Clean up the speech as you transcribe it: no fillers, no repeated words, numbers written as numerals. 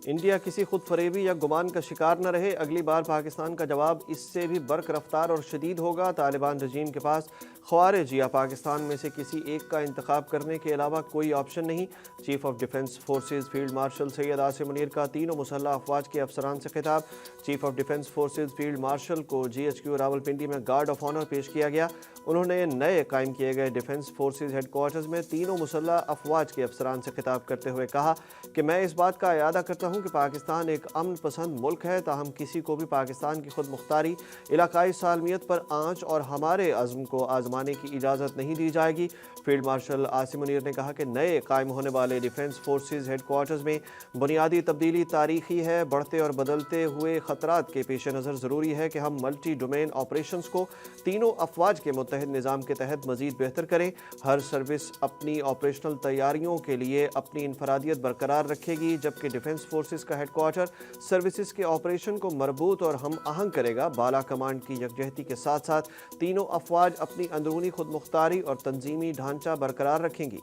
India کسی خود فریبی یا گمان کا شکار نہ رہے، اگلی بار پاکستان کا جواب اس سے بھی برق رفتار اور شدید ہوگا۔ طالبان رجیم کے پاس خوارج یا پاکستان میں سے کسی ایک کا انتخاب کرنے کے علاوہ کوئی آپشن نہیں۔ Chief of defence forces field marshal Syed Asim Munir کا تینوں مسلح افواج کے افسران سے خطاب۔ Chief of defence forces field marshal کو جی ایچ کیو راولپنڈی میں گارڈ آف آنر پیش کیا گیا۔ انہوں نے نئے قائم کیے گئے ڈیفنس فورسز ہیڈ کوارٹرز میں تینوں مسلح افواج کے افسران سے خطاب کرتے ہوئے کہا کہ میں اس بات کا اعادہ کرتا ہوں کہ پاکستان ایک امن پسند ملک ہے، تاہم کسی کو بھی پاکستان کی خود مختاری، علاقائی سالمیت پر آنچ اور ہمارے عزم کو آزمانے کی اجازت نہیں دی جائے گی۔ فیلڈ مارشل عاصم منیر نے کہا کہ نئے قائم ہونے والے ڈیفنس فورسز ہیڈ کوارٹرز میں بنیادی تبدیلی تاریخی ہے۔ بڑھتے اور بدلتے ہوئے خطرات کے پیش نظر ضروری ہے کہ ہم ملٹی ڈومین آپریشنز کو تینوں افواج کے متحد نظام کے تحت مزید بہتر کریں۔ ہر سروس اپنی آپریشنل تیاریوں کے لیے اپنی انفرادیت برقرار رکھے گی، جبکہ ڈیفنس فورسز کا ہیڈ کوارٹر سروسز کے آپریشن کو مربوط اور ہم آہنگ کرے گا۔ بالا کمانڈ کی یکجہتی کے ساتھ ساتھ تینوں افواج اپنی اندرونی خود مختاری اور تنظیمی ڈھانچہ برقرار رکھیں گی۔